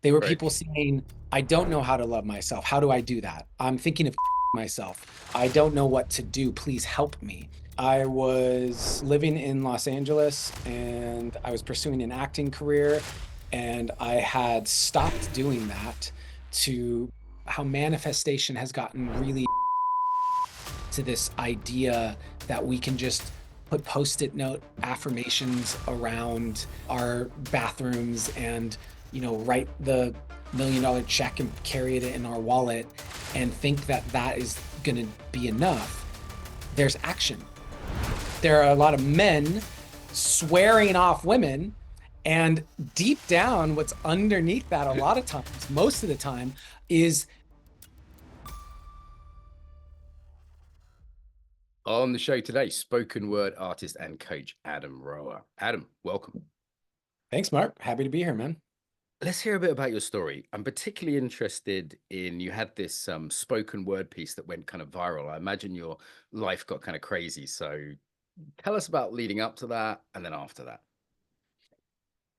They were Right. people saying, I don't know how to love myself. How do I do that? I'm thinking of myself. I don't know what to do. Please help me. I was living in Los Angeles and I was pursuing an acting career, and I had stopped doing that to how manifestation has gotten really to this idea that we can just put post-it note affirmations around our bathrooms and write the $1 million check and carry it in our wallet and think that that is going to be enough. There's action. There are a lot of men swearing off women, and deep down what's underneath that a lot of times, most of the time, is On the show today, spoken word artist and coach Adam Roa. Adam, welcome. thanks, Mark. Happy to be here, man. Let's hear a bit about your story. I'm particularly interested in you had this spoken word piece that went kind of viral. I imagine your life got kind of crazy. So tell us about leading up to that and then after that.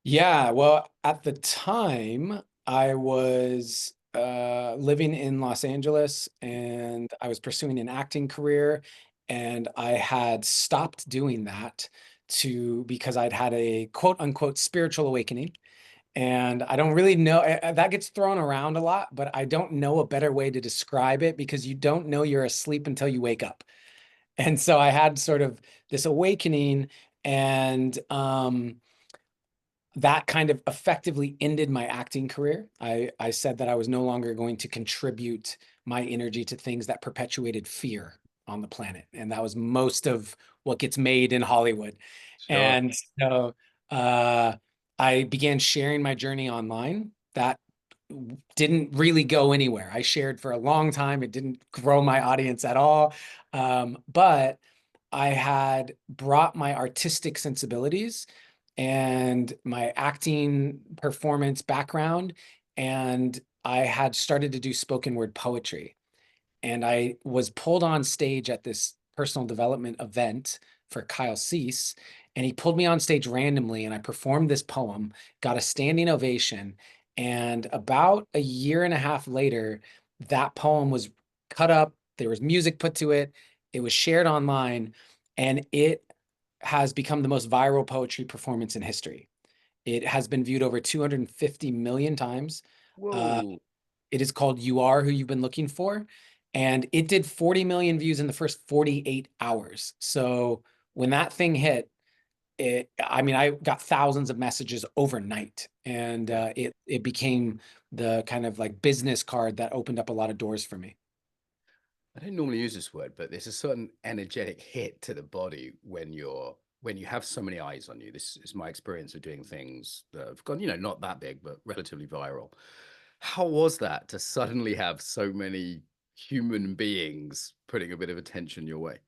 Yeah, well, at the time, I was living in Los Angeles and I was pursuing an acting career, and I had stopped doing that to because I'd had a quote unquote spiritual awakening. And I don't really know, that gets thrown around a lot, but I don't know a better way to describe it because you don't know you're asleep until you wake up. And so I had sort of this awakening, and that kind of effectively ended my acting career. I said that I was no longer going to contribute my energy to things that perpetuated fear on the planet. And that was most of what gets made in Hollywood. Sure. And so uh, I began sharing my journey online. That didn't really go anywhere. I shared for a long time. It didn't grow my audience at all. But I had brought my artistic sensibilities and my acting performance background, and I had started to do spoken word poetry. And I was pulled on stage at this personal development event for Kyle Cease, and he pulled me on stage randomly, and I performed this poem, got a standing ovation. And about a year and a half later, that poem was cut up, there was music put to it, it was shared online, and it has become the most viral poetry performance in history. It has been viewed over 250 million times. Uh, Whoa. it is called You Are Who You've Been Looking For. And it did 40 million views in the first 48 hours. So when that thing hit, I mean, I got thousands of messages overnight. And it became the kind of like business card that opened up a lot of doors for me. I don't normally use this word, but there's a certain energetic hit to the body when you have so many eyes on you. This is my experience of doing things that have gone, not that big, but relatively viral. How was that to suddenly have so many human beings putting a bit of attention your way?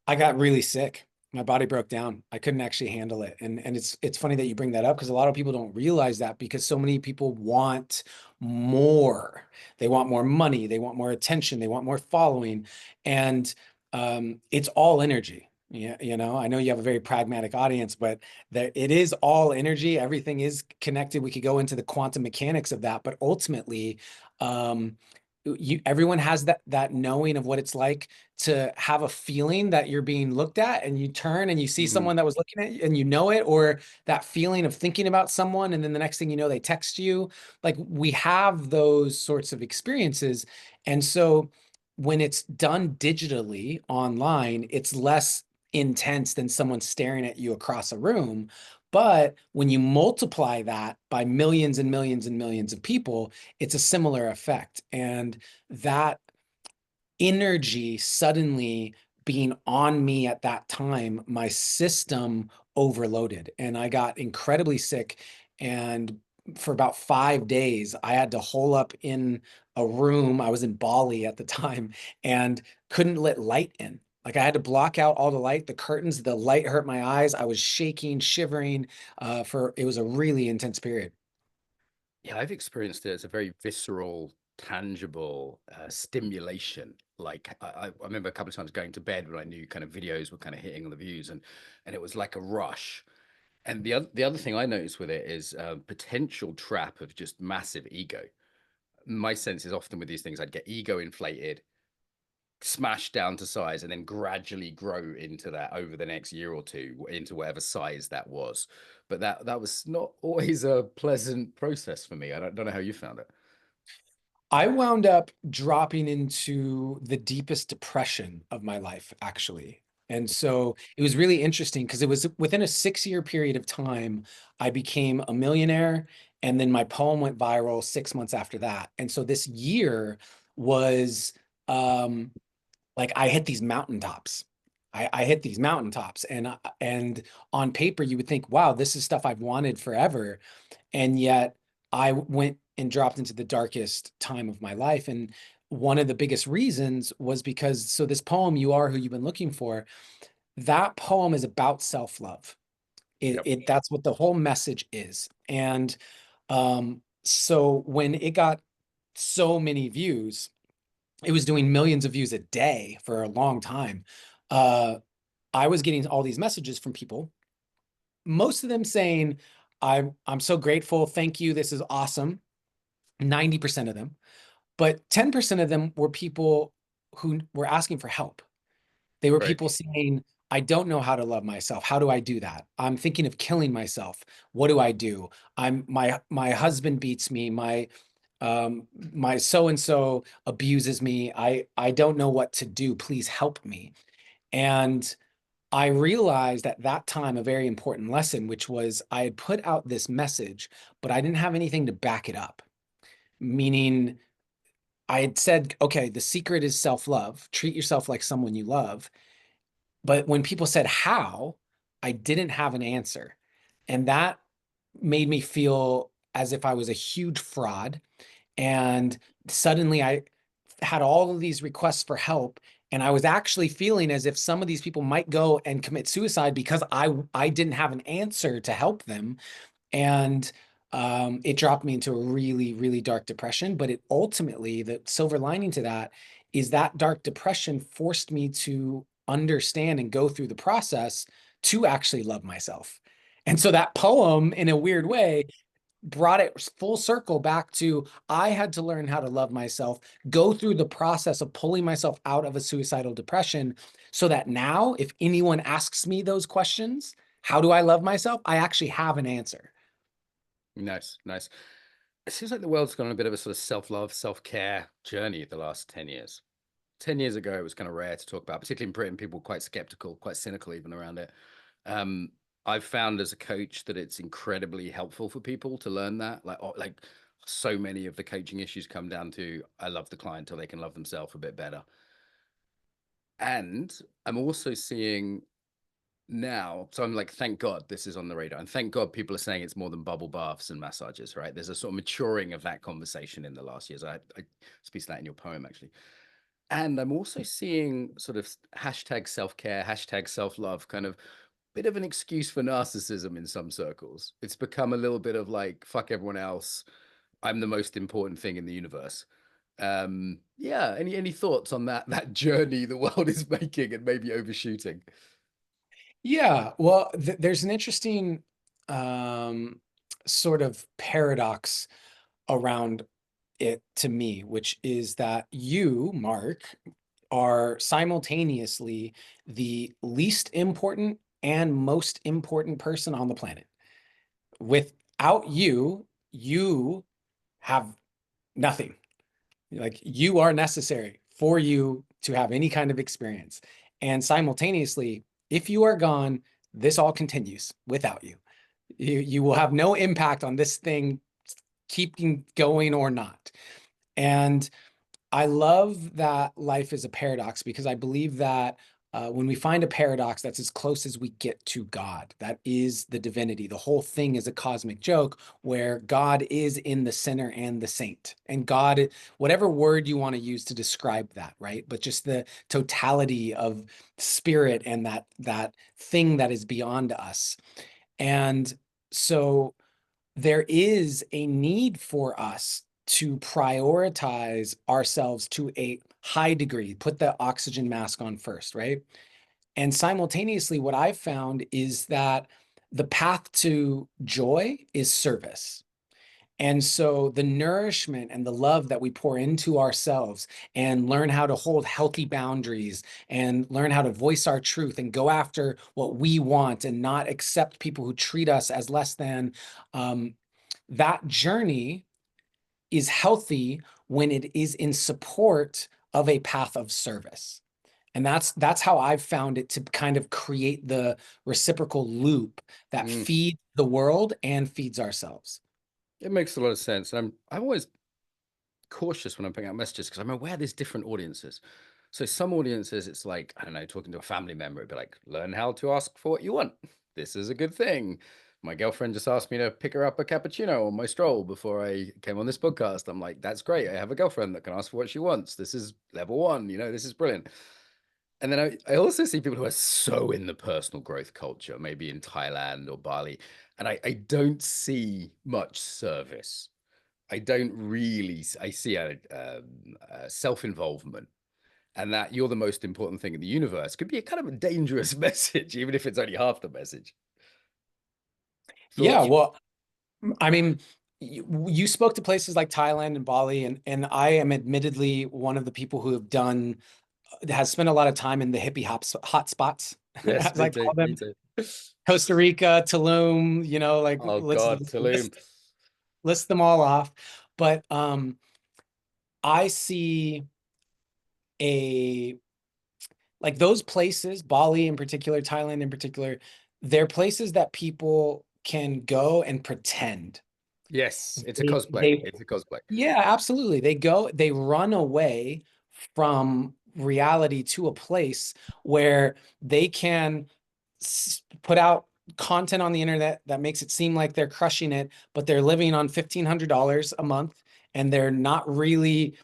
I got really sick. My body broke down. I couldn't actually handle it. And it's funny that you bring that up because a lot of people don't realize that because so many people want more. They want more money, they want more attention, they want more following. And it's all energy. Yeah, I know you have a very pragmatic audience, but that it is all energy. Everything is connected. We could go into the quantum mechanics of that, but ultimately, everyone has that knowing of what it's like to have a feeling that you're being looked at, and you turn and you see Mhm. someone that was looking at you and you know it, or that feeling of thinking about someone and then the next thing you know they text you. Like, we have those sorts of experiences. And so when it's done digitally online, it's less intense than someone staring at you across a room. But when you multiply that by millions and millions and millions of people, it's a similar effect. And that energy suddenly being on me at that time, my system overloaded and I got incredibly sick. And for about 5 days, I had to hole up in a room. I was in Bali at the time and couldn't let light in. Like, I had to block out all the light, the curtains, the light hurt my eyes. I was shaking, shivering. It was a really intense period. Yeah, I've experienced it as a very visceral, tangible stimulation. Like I remember a couple of times going to bed when I knew kind of videos were kind of hitting on the views, and it was like a rush. And the other thing I noticed with it is a potential trap of just massive ego. My sense is often with these things, I'd get ego inflated, smashed down to size, and then gradually grow into that over the next year or two into whatever size that was. But that was not always a pleasant process for me. I don't know how you found it. I wound up dropping into the deepest depression of my life, actually. And so it was really interesting because it was within a 6 year period of time, I became a millionaire. And then my poem went viral 6 months after that. And so this year was um, like I hit these mountaintops. I hit these mountaintops, and on paper you would think, wow, this is stuff I've wanted forever. And yet I went and dropped into the darkest time of my life. And one of the biggest reasons was because, so this poem, You Are Who You've Been Looking For, that poem is about self-love. Yep. That's what the whole message is. And so when it got so many views, it was doing millions of views a day for a long time. Uh, I was getting all these messages from people, most of them saying, I'm so grateful. Thank you. This is awesome. 90% of them. But 10% of them were people who were asking for help. They were Right. people saying, I don't know how to love myself. How do I do that? I'm thinking of killing myself. What do I do? My husband beats me. My so and so abuses me. I don't know what to do. Please help me. And I realized at that time a very important lesson, which was I had put out this message, but I didn't have anything to back it up. Meaning, I had said, okay, the secret is self-love. Treat yourself like someone you love. But when people said how, I didn't have an answer. And that made me feel as if I was a huge fraud. And suddenly I had all of these requests for help. And I was actually feeling as if some of these people might go and commit suicide because I didn't have an answer to help them. And it dropped me into a really, really dark depression. But it ultimately, the silver lining to that is that dark depression forced me to understand and go through the process to actually love myself. And so that poem, in a weird way, brought it full circle back to I had to learn how to love myself, go through the process of pulling myself out of a suicidal depression so that now, if anyone asks me those questions, how do I love myself? I actually have an answer. Nice, nice. It seems like the world's gone on a bit of a sort of self-love, self-care journey the last 10 years. 10 years ago, it was kind of rare to talk about, particularly in Britain, people were quite skeptical, quite cynical even around it. Um, I've found as a coach that it's incredibly helpful for people to learn that. Like so many of the coaching issues come down to I love the client till they can love themselves a bit better. And I'm also seeing now, so I'm like, thank God this is on the radar. And thank God people are saying it's more than bubble baths and massages, right? There's a sort of maturing of that conversation in the last years. I speak to that in your poem, actually. And I'm also seeing sort of hashtag self-care, hashtag self-love, kind of bit of an excuse for narcissism in some circles. It's become a little bit of like, fuck everyone else. I'm the most important thing in the universe. Yeah, any thoughts on that journey the world is making and maybe overshooting? Yeah, well, there's an interesting um, sort of paradox around it to me, which is that you, Mark, are simultaneously the least important and most important person on the planet. Without you, you have nothing. Like you are necessary for you to have any kind of experience. And simultaneously, if you are gone, this all continues without you. You will have no impact on this thing keeping going or not. And I love that life is a paradox because I believe that when we find a paradox, that's as close as we get to God. That is the divinity. The whole thing is a cosmic joke where God is in the sinner and the saint. And God, whatever word you want to use to describe that, right? But just the totality of spirit and that thing that is beyond us. And so there is a need for us to prioritize ourselves to a high degree, put the oxygen mask on first, right? And simultaneously, what I've found is that the path to joy is service. And so the nourishment and the love that we pour into ourselves and learn how to hold healthy boundaries and learn how to voice our truth and go after what we want and not accept people who treat us as less than, um, that journey is healthy when it is in support of a path of service. And that's how I've found it to kind of create the reciprocal loop that Mm. feeds the world and feeds ourselves. It makes a lot of sense. I'm always cautious when I'm putting out messages because I'm aware there's different audiences. So some audiences, it's like, I don't know, talking to a family member, it'd be like, learn how to ask for what you want. This is a good thing. My girlfriend just asked me to pick her up a cappuccino on my stroll before I came on this podcast. I'm like, that's great. I have a girlfriend that can ask for what she wants. This is level one, this is brilliant. And then I also see people who are so in the personal growth culture, maybe in Thailand or Bali, and I don't see much service. I don't really. I see a self-involvement, and that you're the most important thing in the universe could be a kind of a dangerous message, even if it's only half the message. Yeah, Thoughts? well, I mean, you spoke to places like Thailand and Bali, and I am admittedly one of the people who have done has spent a lot of time in the hippie hot spots, Yes, as me I too. call Me them, too. Costa Rica, Tulum, like Oh God, Tulum. list them all off. But I see a like those places, Bali in particular, Thailand in particular, they're places that people can go and pretend. Yes, it's a They, cosplay. they It's a cosplay. Yeah, absolutely. They run away from reality to a place where they can put out content on the internet that makes it seem like they're crushing it, but they're living on $1,500 a month and they're not really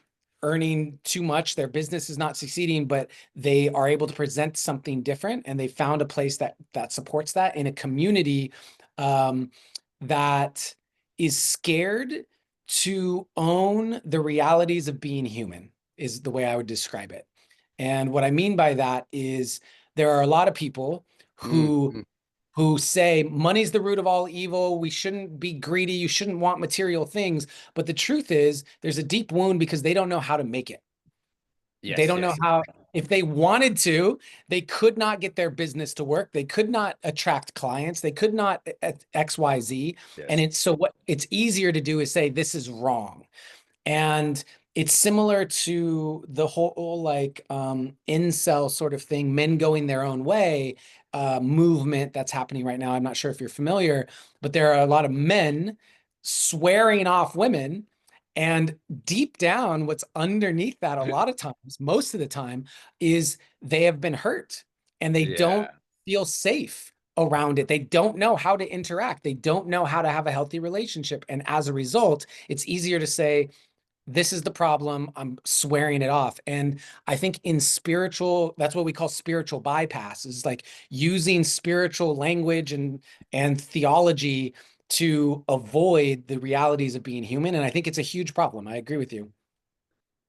earning too much. Their business is not succeeding, but they are able to present something different, and they found a place that supports that in a community, um, that is scared to own the realities of being human, is the way I would describe it. And what I mean by that is there are a lot of people Mm, who mm. who say money's the root of all evil. We shouldn't be greedy. You shouldn't want material things. But the truth is, there's a deep wound because they don't know how to make it. They Yes, don't know yes, how, if they wanted to, they could not get their business to work. They could not attract clients. They could not XYZ. And yes. it's so what it's easier to do is say, this is wrong. And it's similar to the whole like incel sort of thing, men going their own way movement that's happening right now. I'm not sure if you're familiar, but there are a lot of men swearing off women. And deep down, what's underneath that a lot of times, most of the time, is they have been hurt and they don't Yeah. feel safe around it. They don't know how to interact. They don't know how to have a healthy relationship. And as a result, it's easier to say, this is the problem. I'm swearing it off. And I think in spiritual, that's what we call spiritual bypass, is like using spiritual language and theology to avoid the realities of being human. And I think it's a huge problem. I agree with you.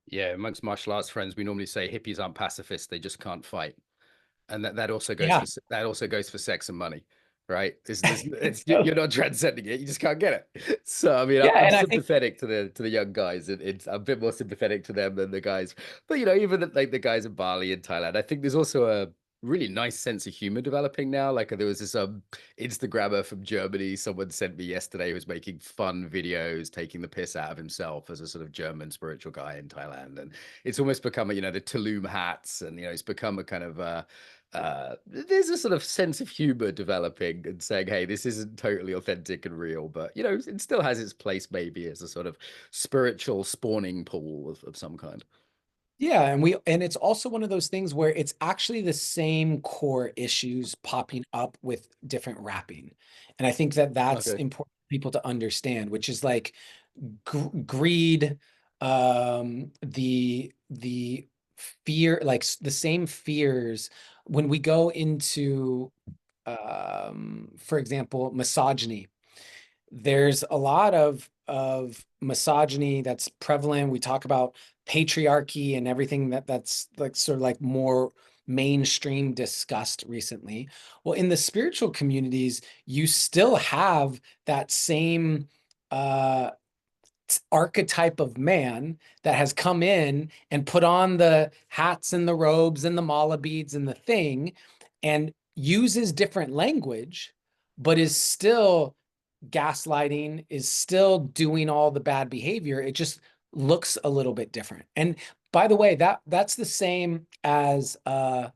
Yeah, amongst martial arts friends, we normally say hippies aren't pacifists, they just can't fight. And that also goes Yeah. for sex and money, right? You're not transcending it, you just can't get it. So I mean, Yeah. I'm And I think, sympathetic to the young guys. It's I'm a bit more sympathetic to them than the guys. But even like the guys in Bali and Thailand, I think there's also a really nice sense of humor developing now. Like there was this Instagrammer from Germany someone sent me yesterday who was making fun videos, taking the piss out of himself as a sort of German spiritual guy in Thailand. And it's almost become the Tulum hats, and it's become a kind of there's a sort of sense of humor developing and saying, hey, this isn't totally authentic and real, but it still has its place maybe as a sort of spiritual spawning pool of some kind. yeah. And it's also one of those things where it's actually the same core issues popping up with different wrapping. And I think that that's Okay. important for people to understand, which is like greed, the fear, like the same fears when we go into, for example, misogyny. There's a lot of misogyny that's prevalent. We talk about patriarchy and everything that's like sort of like more mainstream discussed recently. Well, in the spiritual communities, you still have that same archetype of man that has come in and put on the hats and the robes and the mala beads and the thing and uses different language, but is still gaslighting, is still doing all the bad behavior. It just looks a little bit different. And by the way, that's the same as one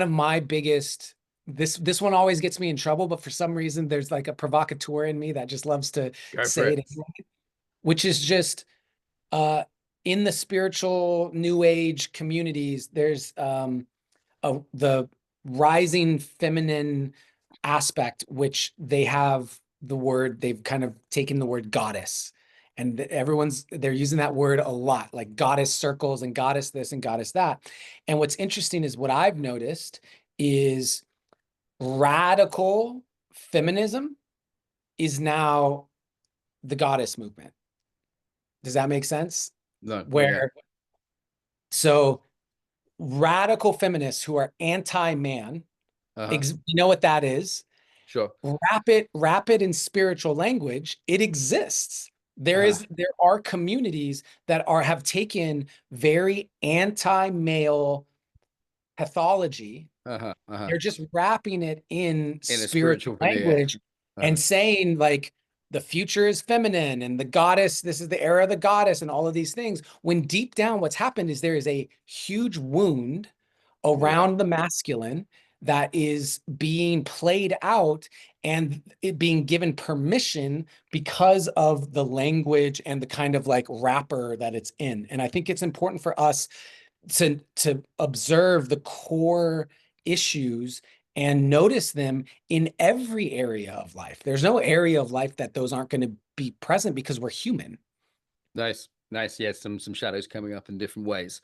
of my biggest, this one always gets me in trouble, but for some reason there's like a provocateur in me that just loves to Go for say it. it, which is just uh in the spiritual new age communities, there's the rising feminine aspect, which they've kind of taken the word goddess. And they're using that word a lot, like goddess circles and goddess this and goddess that. And what's interesting is what I've noticed is radical feminism is now the goddess movement. Does that make sense? No, not yet. Where, so radical feminists who are anti-man, Uh-huh. you know what that is? Sure. Wrap it in spiritual language. It exists. Uh-huh. There are communities that have taken very anti-male pathology. Uh-huh. Uh-huh. They're just wrapping it in In a spiritual spiritual veneer. language Uh-huh. and saying like the future is feminine and the goddess, this is the era of the goddess and all of these things. When deep down what's happened is there is a huge wound Yeah. around the masculine that is being played out and it being given permission because of the language and the kind of like wrapper that it's in. And I think it's important for us to observe the core issues and notice them in every area of life. There's no area of life that those aren't going to be present because we're human. Nice. Nice. Yeah, some shadows coming up in different ways.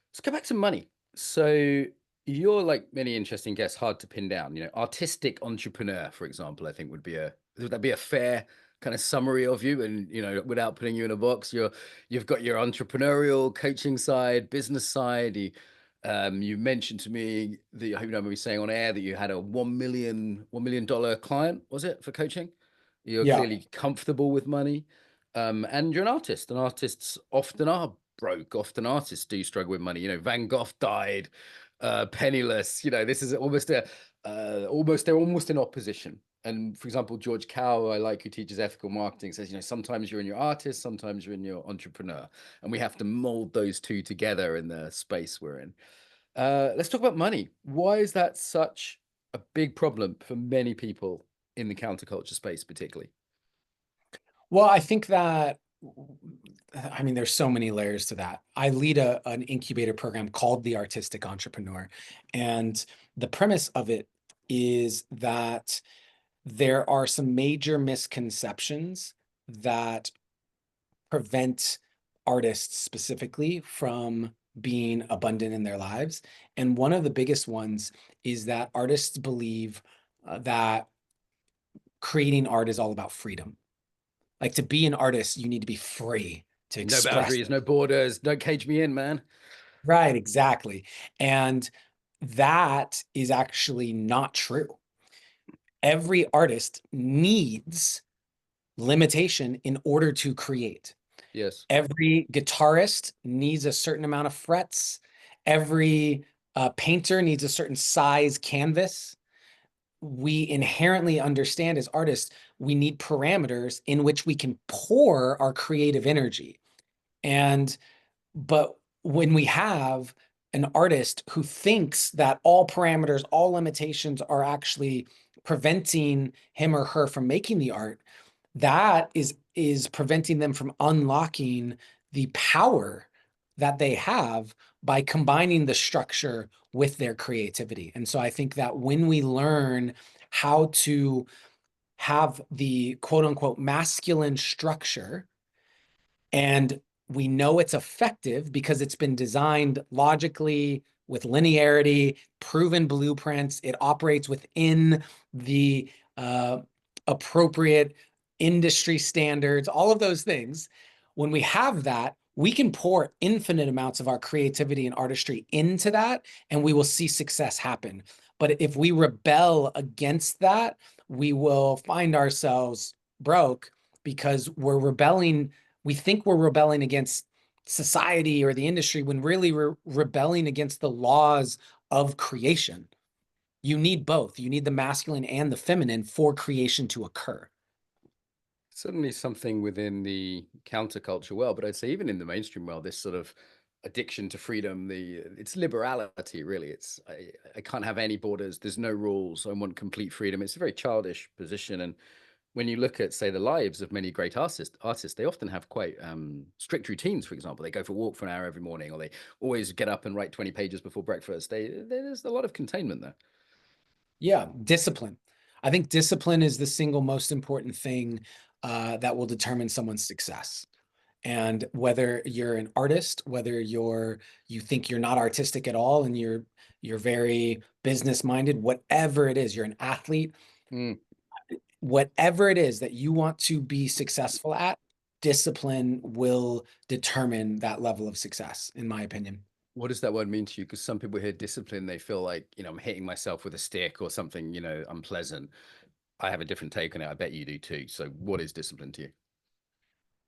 Let's go back to money. So you're like many interesting guests, hard to pin down. Artistic entrepreneur, for example, I think would that be a fair kind of summary of you? And without putting you in a box, you've got your entrepreneurial coaching side, business side. You mentioned to me that I hope you don't mind me saying on air that you had a $1 million client, was it, for coaching? You're Yeah. clearly comfortable with money. And you're an artist, and artists often are broke. Often artists do struggle with money. Van Gogh died penniless. This is they're almost in opposition. And for example, George Cao, I like, who teaches ethical marketing, says, sometimes you're in your artist, sometimes you're in your entrepreneur, and we have to mold those two together in the space we're in. Let's talk about money. Why is that such a big problem for many people in the counterculture space, particularly? Well, I think that, I mean, there's so many layers to that. I lead an incubator program called the Artistic Entrepreneur. And the premise of it is that there are some major misconceptions that prevent artists specifically from being abundant in their lives. And one of the biggest ones is that artists believe that creating art is all about freedom. Like, to be an artist, you need to be free to No express boundaries, it. no borders, don't cage me in, man. Right, exactly. And that is actually not true. Every artist needs limitation in order to create. Yes. Every guitarist needs a certain amount of frets. Every painter needs a certain size canvas. We inherently understand as artists, we need parameters in which we can pour our creative energy. But when we have an artist who thinks that all parameters, all limitations are actually preventing him or her from making the art, that is preventing them from unlocking the power that they have by combining the structure with their creativity. And so I think that when we learn how to have the quote unquote masculine structure, and we know it's effective because it's been designed logically with linearity, proven blueprints. It operates within the appropriate industry standards, all of those things. When we have that, we can pour infinite amounts of our creativity and artistry into that, and we will see success happen. But if we rebel against that, we will find ourselves broke because we're rebelling. We think we're rebelling against society or the industry when really we're rebelling against the laws of creation. You need both. You need the masculine and the feminine for creation to occur. Certainly something within the counterculture world, but I'd say even in the mainstream world, this sort of addiction to freedom, it's liberality, really. I can't have any borders, there's no rules, I want complete freedom. It's a very childish position. And when you look at, say, the lives of many great artists, they often have quite strict routines. For example, they go for a walk for an hour every morning, or they always get up and write 20 pages before breakfast. There's a lot of containment there. Yeah, discipline. I think discipline is the single most important thing that will determine someone's success. And whether you're an artist, whether you think you're not artistic at all and you're very business minded, whatever it is, you're an athlete, Mm. whatever it is that you want to be successful at, discipline will determine that level of success, in my opinion. What does that word mean to you? Because some people hear discipline, they feel like, I'm hitting myself with a stick or something, unpleasant. I have a different take on it. I bet you do too. So what is discipline to you?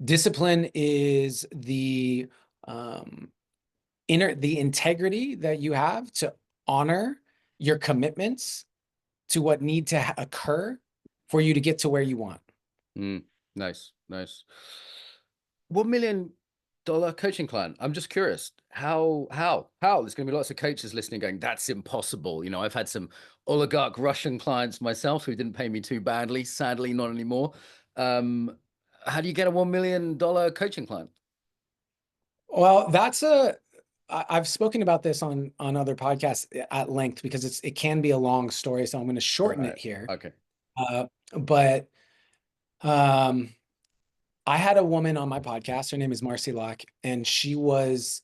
Discipline is um, the integrity that you have to honor your commitments to what need to occur for you to get to where you want. Mm, nice, nice. $1 million coaching client. I'm just curious. How? There's going to be lots of coaches listening going, that's impossible. I've had some oligarch Russian clients myself who didn't pay me too badly. Sadly, not anymore. How do you get a $1 million coaching client? Well, I've spoken about this on other podcasts at length because it can be a long story, so I'm going to shorten Right. it here. Okay. But um, I had a woman on my podcast. Her name is Marcy Locke, and she was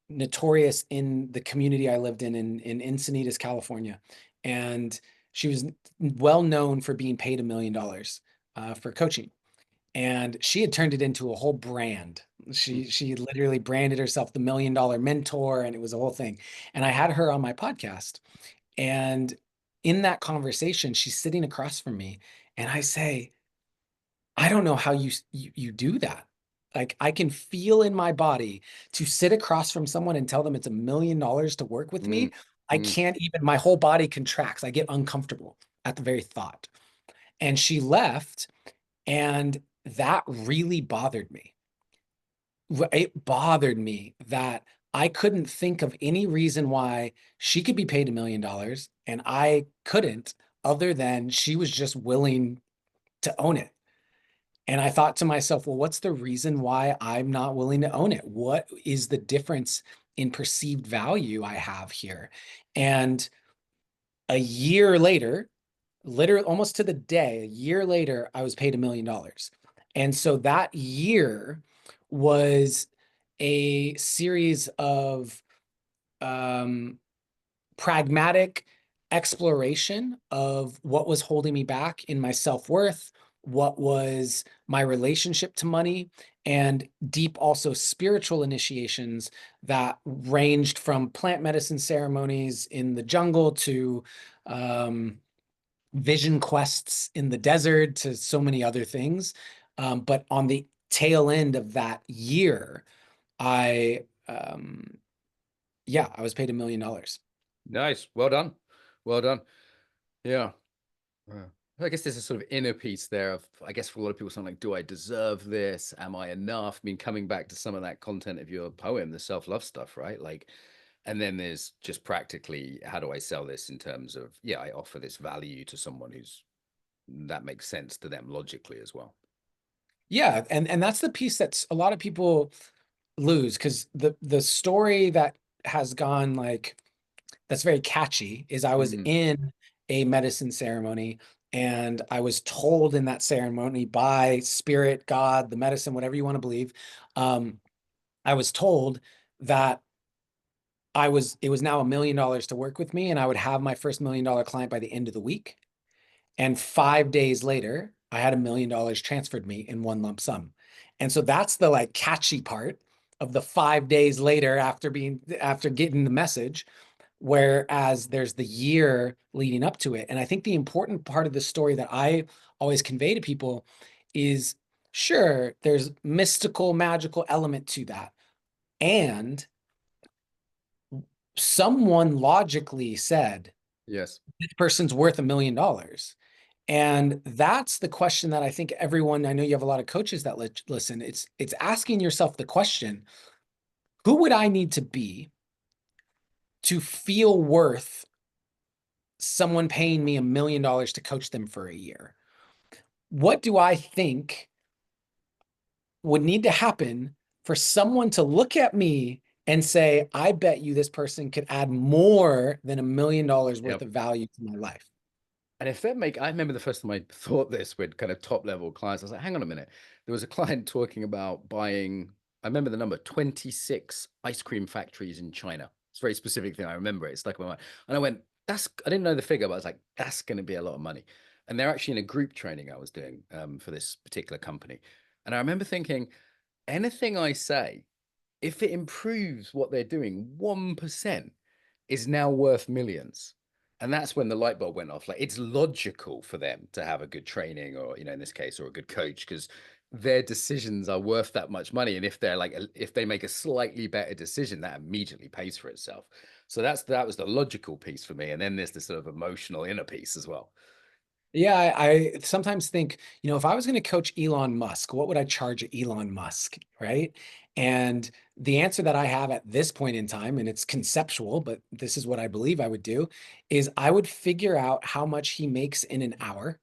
notorious in the community I lived in Encinitas, California. And she was well known for being paid $1 million for coaching. And she had turned it into a whole brand. She literally branded herself the $1 million mentor, and it was a whole thing. And I had her on my podcast. And in that conversation, she's sitting across from me, and I say, I don't know how you do that. Like I can feel in my body to sit across from someone and tell them it's $1 million to work with Mm, me. I mm. can't even, my whole body contracts. I get uncomfortable at the very thought. And she left, and that really bothered me. It bothered me that I couldn't think of any reason why she could be paid $1 million and I couldn't, other than she was just willing to own it. And I thought to myself, well, what's the reason why I'm not willing to own it? What is the difference in perceived value I have here? And a year later, literally almost to the day, a year later, I was paid $1 million. And so that year was a series of um, pragmatic exploration of what was holding me back in my self-worth, what was my relationship to money, and deep also spiritual initiations that ranged from plant medicine ceremonies in the jungle to vision quests in the desert to so many other things. But on the tail end of that year, I yeah, I was paid $1 million. Nice. Well done. Well done. Yeah. Wow. I guess there's a sort of inner piece there of, I guess for a lot of people, something like, do I deserve this? Am I enough? I mean, coming back to some of that content of your poem, the self-love stuff, right? Like, and then there's just practically, how do I sell this in terms of, yeah, I offer this value to someone that makes sense to them logically as well. Yeah, and that's the piece that's a lot of people lose because the story that has gone like that's very catchy is I was Mm. in a medicine ceremony and I was told in that ceremony by spirit, God, the medicine, whatever you want to believe, I was told that it was now $1 million to work with me and I would have my first $1 million client by the end of the week. And 5 days later, I had $1 million transferred me in one lump sum. And so that's the like catchy part. of the 5 days later after getting the message, whereas there's the year leading up to it. And I think the important part of the story that I always convey to people is, sure, there's mystical, magical element to that. And someone logically said, Yes. this person's worth $1 million. And that's the question that I think everyone, I know you have a lot of coaches that listen, it's asking yourself the question, who would I need to be to feel worth someone paying me $1 million to coach them for a year? What do I think would need to happen for someone to look at me and say, I bet you this person could add more than $1 million worth Yep. of value to my life? And if that make, I remember the first time I thought this with kind of top level clients, I was like, hang on a minute. There was a client talking about buying, I remember the number, 26 ice cream factories in China. It's a very specific thing. I remember it. It's like, and I went, I didn't know the figure, but I was like, that's going to be a lot of money. And they're actually in a group training I was doing for this particular company. And I remember thinking, anything I say, if it improves what they're doing 1%, is now worth millions. And that's when the light bulb went off. Like, it's logical for them to have a good training, or, in this case, or a good coach, because their decisions are worth that much money. And if they're like, if they make a slightly better decision, that immediately pays for itself. So that was the logical piece for me. And then there's the sort of emotional inner piece as well. Yeah, I sometimes think, if I was going to coach Elon Musk, what would I charge Elon Musk, right? And the answer that I have at this point in time, and it's conceptual, but this is what I believe I would do, is I would figure out how much he makes in an hour,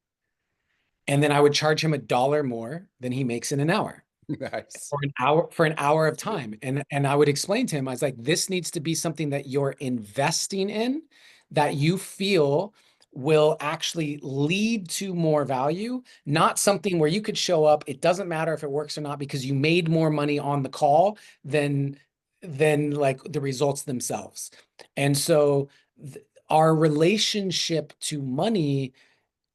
and then I would charge him $1 more than he makes in an hour Nice. for an hour of time. And I would explain to him, I was like, this needs to be something that you're investing in, that you feel will actually lead to more value, not something where you could show up. It doesn't matter if it works or not because you made more money on the call than like the results themselves. And so our relationship to money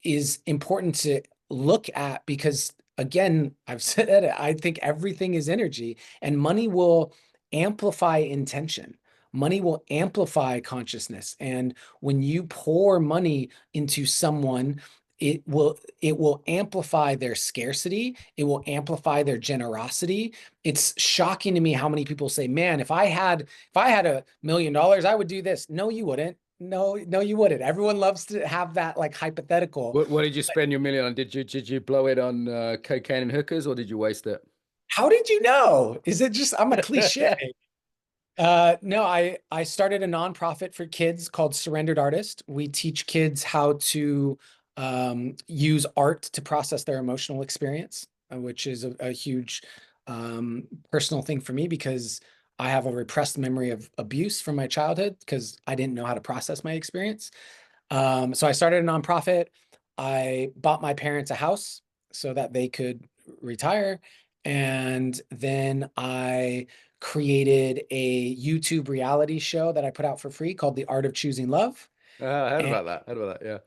is important to look at because, again, I've said it, I think everything is energy, and money will amplify intention. Money will amplify consciousness. And when you pour money into someone, it will amplify their scarcity. It will amplify their generosity. It's shocking to me how many people say, man, if I had $1 million, I would do this. No, you wouldn't. No, no, you wouldn't. Everyone loves to have that like hypothetical. What did you spend your million on? Did you blow it on cocaine and hookers, or did you waste it? How did you know? Is it just I'm a cliche? No, I started a nonprofit for kids called Surrendered Artist. We teach kids how to use art to process their emotional experience, which is a huge personal thing for me because I have a repressed memory of abuse from my childhood because I didn't know how to process my experience. So I started a nonprofit. I bought my parents a house so that they could retire. And then I created a YouTube reality show that I put out for free called The Art of Choosing Love. I heard And, about that. Heard about that. Yeah.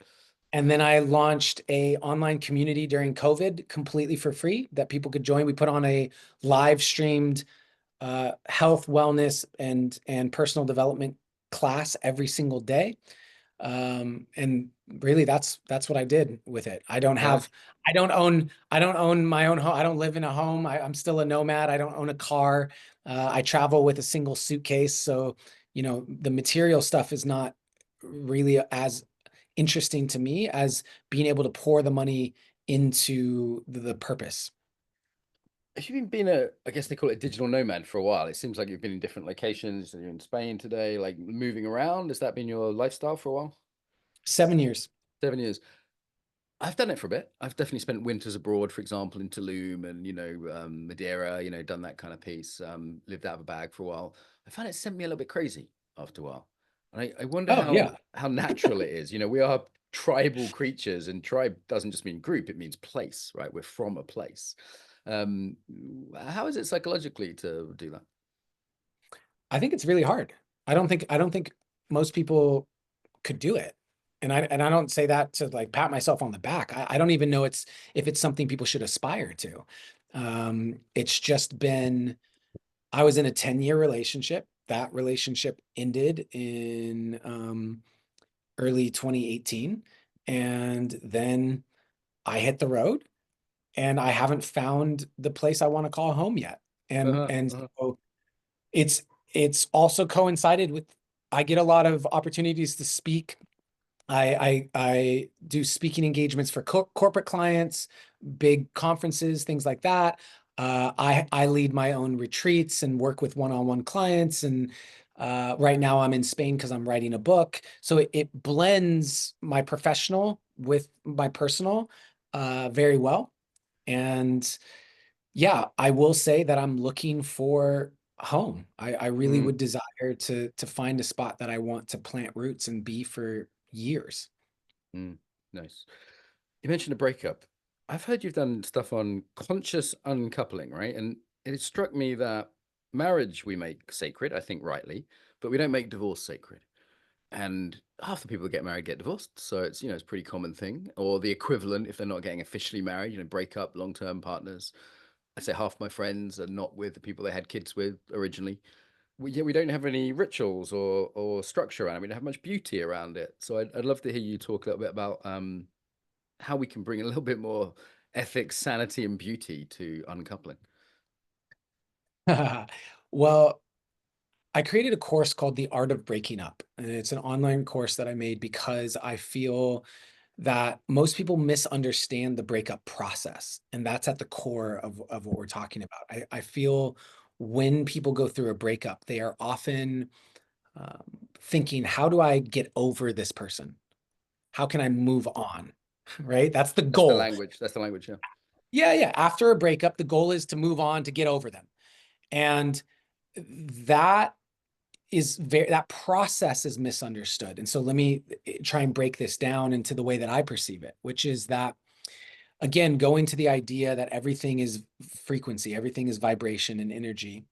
and then I launched a online community during COVID completely for free that people could join. We put on a live streamed health, wellness, and personal development class every single day. And really that's what I did with it. Nice. I don't own my own home. I don't live in a home. I'm still a nomad. I don't own a car. I travel with a single suitcase. So, the material stuff is not really as interesting to me as being able to pour the money into the purpose. Have you been I guess they call it a digital nomad for a while? It seems like you've been in different locations. You're in Spain today, like moving around. Has that been your lifestyle for a while? 7 years. 7 years. I've done it for a bit. I've definitely spent winters abroad, for example, in Tulum and Madeira. Done that kind of piece. Lived out of a bag for a while. I found it sent me a little bit crazy after a while, and I wonder Oh yeah. how natural it is. We are tribal creatures, and tribe doesn't just mean group; it means place, right? We're from a place. Um, how is it psychologically to do that? I think it's really hard. I don't think most people could do it. And I don't say that to like pat myself on the back. I don't even know if it's something people should aspire to. It's just been I was in a 10-year relationship. That relationship ended in early 2018. And then I hit the road and I haven't found the place I want to call home yet. And Uh-huh. so it's it's also coincided with I get a lot of opportunities to speak. I do speaking engagements for corporate clients, big conferences, things like that. I lead my own retreats and work with one-on-one clients. And right now I'm in Spain because I'm writing a book. So it blends my professional with my personal very well. And yeah, I will say that I'm looking for home. I really Mm, would desire to find a spot that I want to plant roots and be for years. mm, nice. You mentioned a breakup. I've heard you've done stuff on conscious uncoupling, right? And it struck me that marriage we make sacred, I think rightly, but we don't make divorce sacred. And half the people that get married get divorced, so it's it's a pretty common thing, or the equivalent if they're not getting officially married, break up, long-term partners. I say half my friends are not with the people they had kids with originally. We don't have any rituals or structure around it. We don't have much beauty around it. So I'd love to hear you talk a little bit about how we can bring a little bit more ethics, sanity, and beauty to uncoupling. Well, I created a course called The Art of Breaking Up. And it's an online course that I made because I feel that most people misunderstand the breakup process. And that's at the core of what we're talking about. I feel when people go through a breakup, they are often um, thinking, how do I get over this person? How can I move on? Right? That's the That's the goal. language. That's the language. Yeah. Yeah, yeah. After a breakup, the goal is to move on, to get over them. And that that process is misunderstood. And so let me try and break this down into the way that I perceive it, which is that, again, going to the idea that everything is frequency, everything is vibration and energy.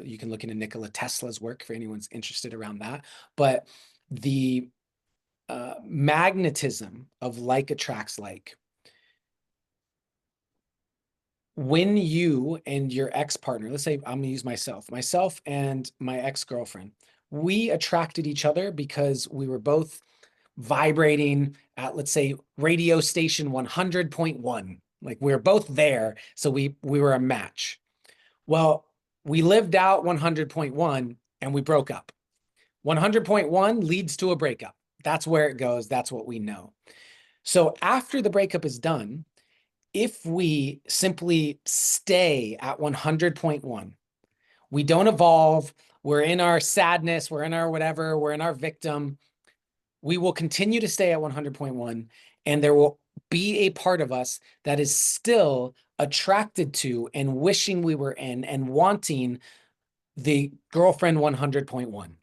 You can look into Nikola Tesla's work for anyone's interested around that. But the magnetism of like attracts like. When you and your ex-partner, let's say I'm gonna use myself and my ex-girlfriend, we attracted each other because we were both vibrating at, let's say, radio station 100.1. Like we were both there, so we were a match. Well, we lived out 100.1 and we broke up. 100.1 leads to a breakup. That's where it goes. That's what we know. So after the breakup is done, if we simply stay at 100.1, we don't evolve, we're in our sadness, we're in our whatever, we're in our victim, we will continue to stay at 100.1, and there will be a part of us that is still attracted to and wishing we were in and wanting the girlfriend 100.1.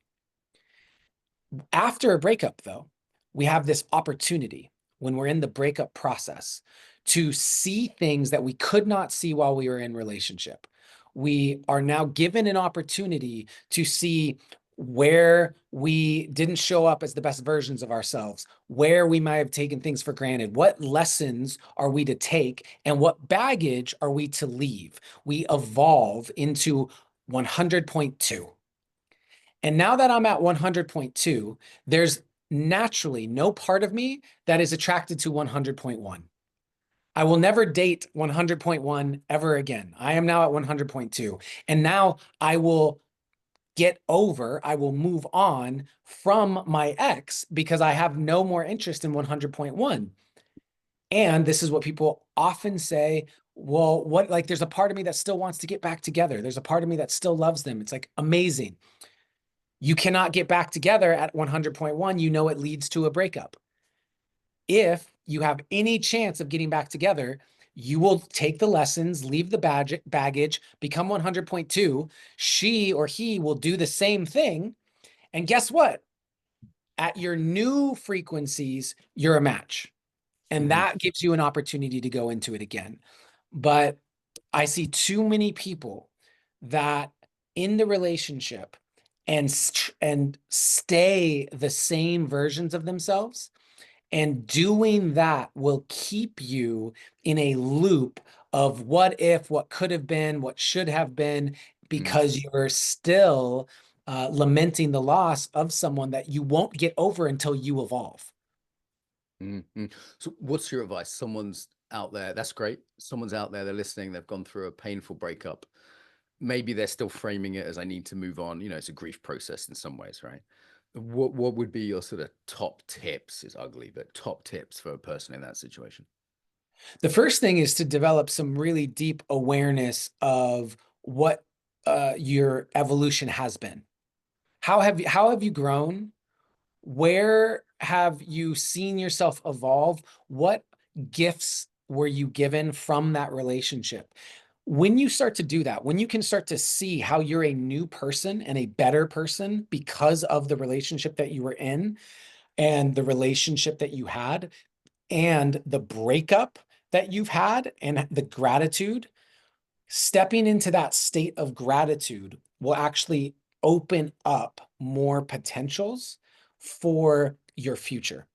After a breakup, though, we have this opportunity when we're in the breakup process to see things that we could not see while we were in relationship. We are now given an opportunity to see where we didn't show up as the best versions of ourselves, where we might have taken things for granted, what lessons are we to take, and what baggage are we to leave. We evolve into 100.2. And now that I'm at 100.2, there's naturally no part of me that is attracted to 100.1. I will never date 100.1 ever again. I am now at 100.2. And now I will I will move on from my ex because I have no more interest in 100.1. And this is what people often say, well, what, like, there's a part of me that still wants to get back together. There's a part of me that still loves them. It's like amazing. You cannot get back together at 100.1. You know it leads to a breakup. If you have any chance of getting back together, you will take the lessons, leave the baggage, become 100.2. She or he will do the same thing. And guess what? At your new frequencies, you're a match. And Mm-hmm. that gives you an opportunity to go into it again. But I see too many people that in the relationship and stay the same versions of themselves. And doing that will keep you in a loop of what if, what could have been, what should have been, Mm, because you're still lamenting the loss of someone that you won't get over until you evolve. mm. So what's your advice? Someone's out there, that's great. Someone's out there, they're listening, they've gone through a painful breakup. Maybe they're still framing it as I need to move on. You know, it's a grief process in some ways, right? What would be your sort of top tips? Is ugly, but top tips for a person in that situation? The first thing is to develop some really deep awareness of what your evolution has been. How have you grown? Where have you seen yourself evolve? What gifts were you given from that relationship? When you start to do that, when you can start to see how you're a new person and a better person because of the relationship that you were in and the relationship that you had and the breakup that you've had and the gratitude, stepping into that state of gratitude will actually open up more potentials for your future.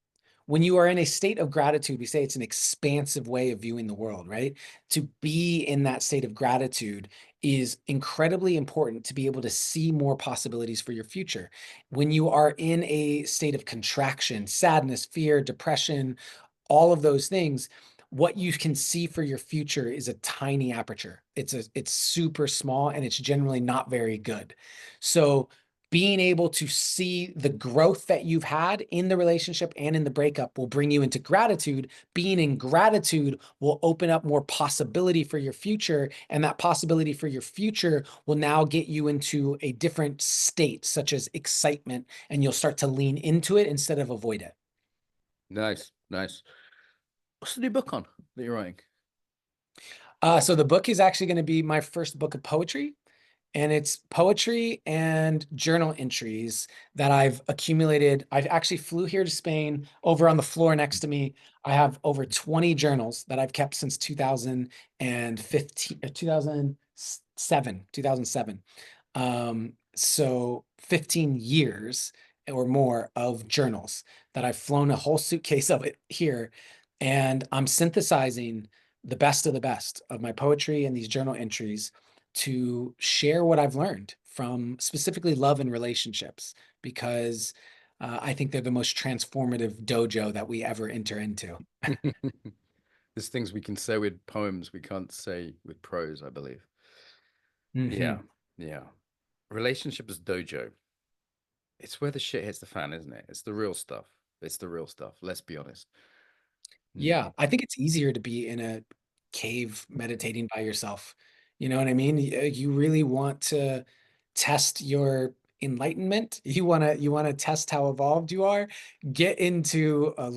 When you are in a state of gratitude, we say it's an expansive way of viewing the world, right? To be in that state of gratitude is incredibly important to be able to see more possibilities for your future. When you are in a state of contraction, sadness, fear, depression, all of those things, what you can see for your future is a tiny aperture. It's super small and it's generally not very good. So being able to see the growth that you've had in the relationship and in the breakup will bring you into gratitude. Being in gratitude will open up more possibility for your future. And that possibility for your future will now get you into a different state, such as excitement, and you'll start to lean into it instead of avoid it. Nice, nice. What's the new book on that you're writing? So the book is actually going to be my first book of poetry. And it's poetry and journal entries that I've accumulated. I actually flew here to Spain. Over on the floor next to me, I have over 20 journals that I've kept since 2015, 2007. So 15 years or more of journals that I've flown a whole suitcase of it here. And I'm synthesizing the best of the best of my poetry and these journal entries to share what I've learned from specifically love and relationships, because I think they're the most transformative dojo that we ever enter into. There's things we can say with poems we can't say with prose, I believe. Yeah, Hmm. yeah. Relationship is dojo. It's where the shit hits the fan, isn't it? It's the real stuff. It's the real stuff. Let's be honest. Yeah, Mm. I think it's easier to be in a cave meditating by yourself. You know what I mean? You really want to test your enlightenment. You want to test how evolved you are. Get into a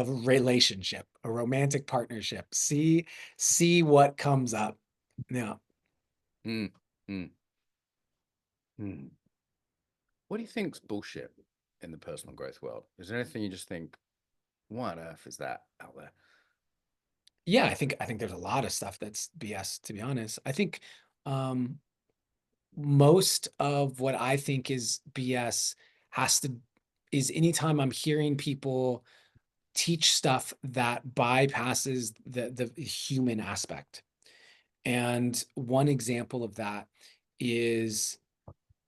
relationship, a romantic partnership. See what comes up. Yeah. Mm. Mm. Mm. What do you think's bullshit in the personal growth world? Is there anything you just think, what on earth is that out there? Yeah, I think there's a lot of stuff that's BS, to be honest. I think um most of what I think is BS has to is anytime I'm hearing people teach stuff that bypasses the human aspect. And one example of that is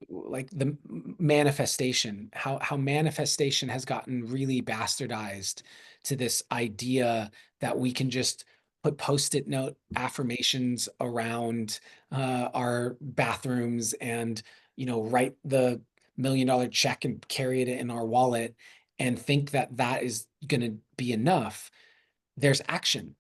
like the manifestation, how manifestation has gotten really bastardized to this idea that we can just put post-it note affirmations around our bathrooms and write the $1 million check and carry it in our wallet and think that that is going to be enough. There's action.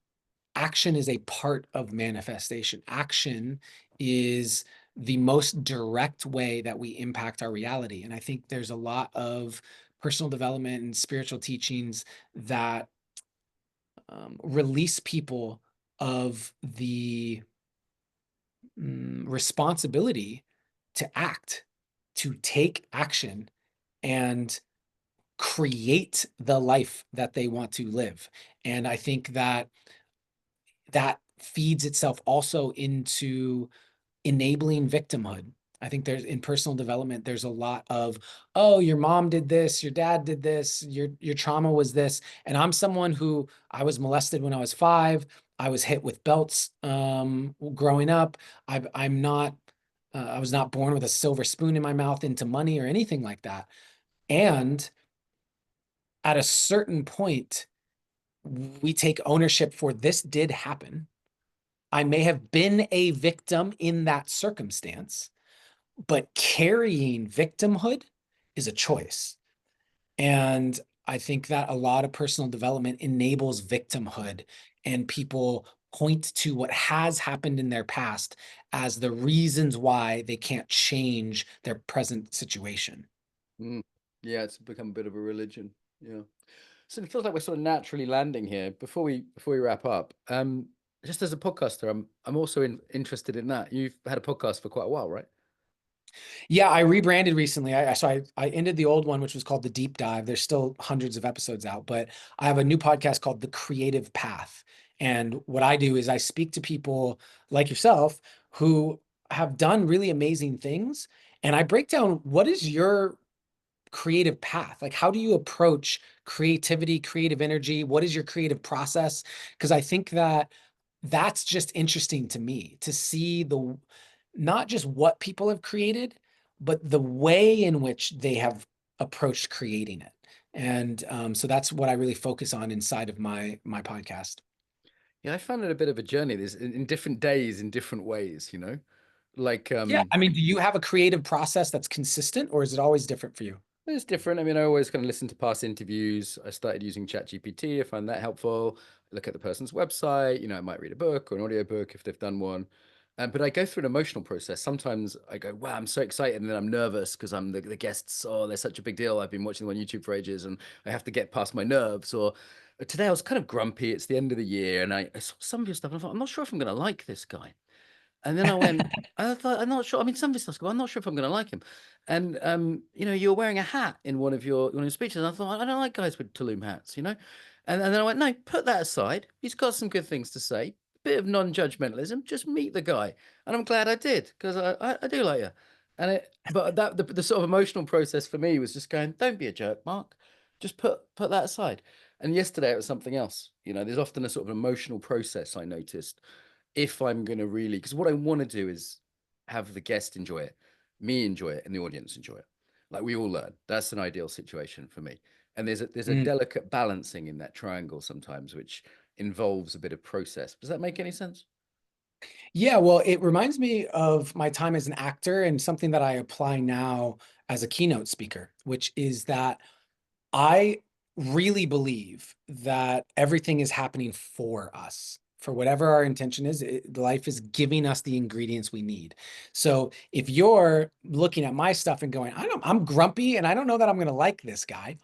Action is a part of manifestation. Action is the most direct way that we impact our reality. And I think there's a lot of personal development and spiritual teachings that release people of the responsibility to act, to take action and create the life that they want to live. And I think that that feeds itself also into enabling victimhood. I think there's in personal development, there's a lot of, oh, your mom did this, your dad did this, your trauma was this. And I'm someone who I was molested when I was 5. I was hit with belts growing up. I'm not I was not born with a silver spoon in my mouth into money or anything like that. And at a certain point, we take ownership for this did happen. I may have been a victim in that circumstance, but carrying victimhood is a choice. And I think that a lot of personal development enables victimhood, and people point to what has happened in their past as the reasons why they can't change their present situation. Mm. Yeah, it's become a bit of a religion. Yeah. So it feels like we're sort of naturally landing here. Before we wrap up, just as a podcaster, I'm also interested in that. You've had a podcast for quite a while, right? Yeah, I rebranded recently. I ended the old one, which was called The Deep Dive. There's still hundreds of episodes out, but I have a new podcast called The Creative Path. And what I do is I speak to people like yourself who have done really amazing things. And I break down, what is your creative path? Like, how do you approach creativity, creative energy? What is your creative process? Because I think that that's just interesting to me, to see the not just what people have created, but the way in which they have approached creating it. And so that's what I really focus on inside of my podcast. Yeah, I found it a bit of a journey. There's in different days, in different ways, like Yeah, I mean, do you have a creative process that's consistent, or is it always different for you? it's different. I mean, I always kind of listen to past interviews. I started using ChatGPT. I find that helpful. Look at the person's website. I might read a book or an audio book if they've done one. But I go through an emotional process. Sometimes I go, wow, I'm so excited. And then I'm nervous because I'm the guests. Oh, they're such a big deal. I've been watching them on YouTube for ages and I have to get past my nerves. Or today I was kind of grumpy. It's the end of the year. And I saw some of your stuff and I thought, I'm not sure if I'm going to like this guy. And then I went, I thought, I'm not sure. I mean, some of his stuff's good. I'm not sure if I'm going to like him. And you're wearing a hat in one of your speeches. And I thought, I don't like guys with Tulum hats. And then I went, no, put that aside. He's got some good things to say. Bit of non-judgmentalism. Just meet the guy. And I'm glad I did because I do like you. But the sort of emotional process for me was just going, don't be a jerk, Mark. Just put that aside. And yesterday it was something else. There's often a sort of emotional process I noticed if I'm going to really, because what I want to do is have the guest enjoy it, me enjoy it, and the audience enjoy it. Like we all learn. That's an ideal situation for me. And there's a Mm. delicate balancing in that triangle sometimes, which involves a bit of process. Does that make any sense? Yeah, well, it reminds me of my time as an actor and something that I apply now as a keynote speaker, which is that I really believe that everything is happening for us. For whatever our intention is, life is giving us the ingredients we need. So if you're looking at my stuff and going, I'm grumpy and I don't know that I'm going to like this guy,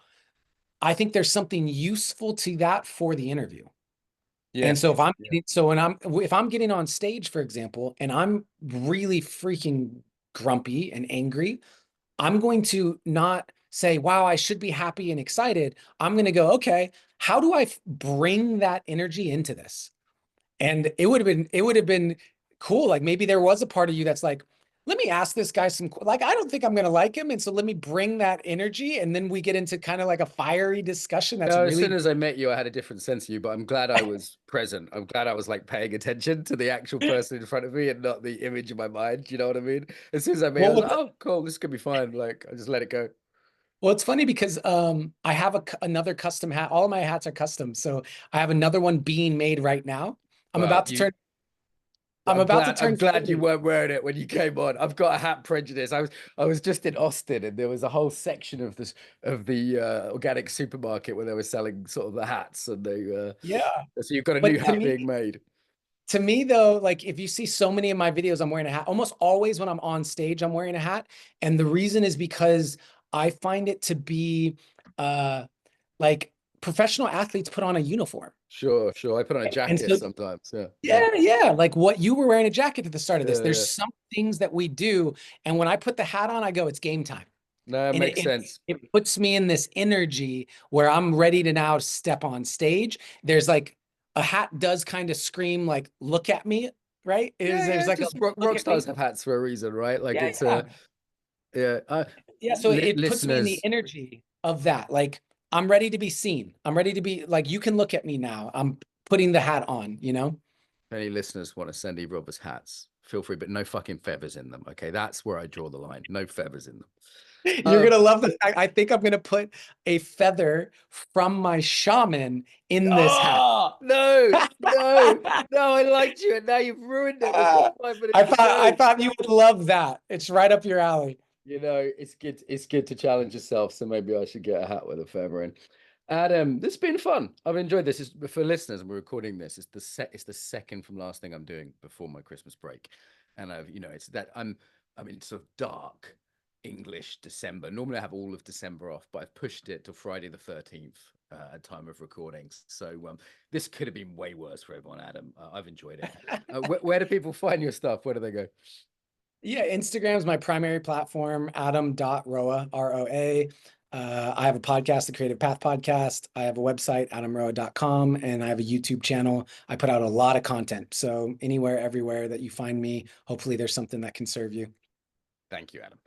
I think there's something useful to that for the interview. And Yeah. so if I'm Yeah. getting, so when I'm if I'm getting on stage, for example, and I'm really freaking grumpy and angry, I'm going to not say, wow, I should be happy and excited. I'm going to go, okay, how do I bring that energy into this? And it would have been cool. Like maybe there was a part of you that's like, let me ask this guy like, I don't think I'm going to like him. And so let me bring that energy. And then we get into kind of like a fiery discussion that's No, as soon really, as I met you, I had a different sense of you, but I'm glad I was present. I'm glad I was like paying attention to the actual person in front of me and not the image in my mind. You know what I mean? As soon as I met you, I was like, well, oh, cool, this could be fine. Like, I just let it go. well, it's funny because I have another custom hat. All of my hats are custom. So I have another one being made right now. I'm Well, about to you turn, I'm I'm about to glad. I'm turn glad you 40. weren't wearing it when you came on. I've got a hat prejudice. I was just in Austin, and there was a whole section of the organic supermarket where they were selling sort of the hats, and Yeah. so you've got a new But hat being made. to me though, like if you see so many of my videos, I'm wearing a hat. Almost always when I'm on stage, I'm wearing a hat. And the reason is because I find it to be uh like professional athletes put on a uniform. Sure, sure. I put on a And jacket so sometimes. Yeah, yeah, yeah, like what you were wearing a jacket at the start of this. yeah, There's yeah. some things that we do, and when I put the hat on, I go, it's game time. No, it And makes sense. it puts me in this energy where I'm ready to now step on stage. There's like a hat does kind of scream like, look at me, right? Is Yeah, there's yeah. like a Just rock look at stars me. have hats for a reason, right? Like Yeah, it's yeah. a yeah. Yeah. So it puts me in the Listeners, energy of that. Like I'm ready to be seen. I'm ready to be like, you can look at me now. I'm putting the hat on, you know? if any listeners want to send either of us hats, feel free, but no fucking feathers in them. Okay, that's where I draw the line. No feathers in them. You're gonna love this. I think I'm gonna put a feather from my shaman in this hat. Oh no, no, no! I liked you, and now you've ruined it with the 5 minute I show. thought you would love that. It's right up your alley. You know, it's good. It's good to challenge yourself. So maybe I should get a hat with a feather in. Adam, this has been fun. I've enjoyed this. Is for listeners, and we're recording this. It's the second from last thing I'm doing before my Christmas break, and it's that I'm in sort of dark English December. Normally I have all of December off, but I've pushed it to Friday the 13th at time of recordings. So this could have been way worse for everyone. Adam, I've enjoyed it. Where do people find your stuff? Where do they go? Yeah, Instagram is my primary platform, adam.roa, ROA. I have a podcast, the Creative Path Podcast. I have a website, adamroa.com, and I have a YouTube channel. I put out a lot of content. So anywhere, everywhere that you find me, hopefully there's something that can serve you. Thank you, Adam.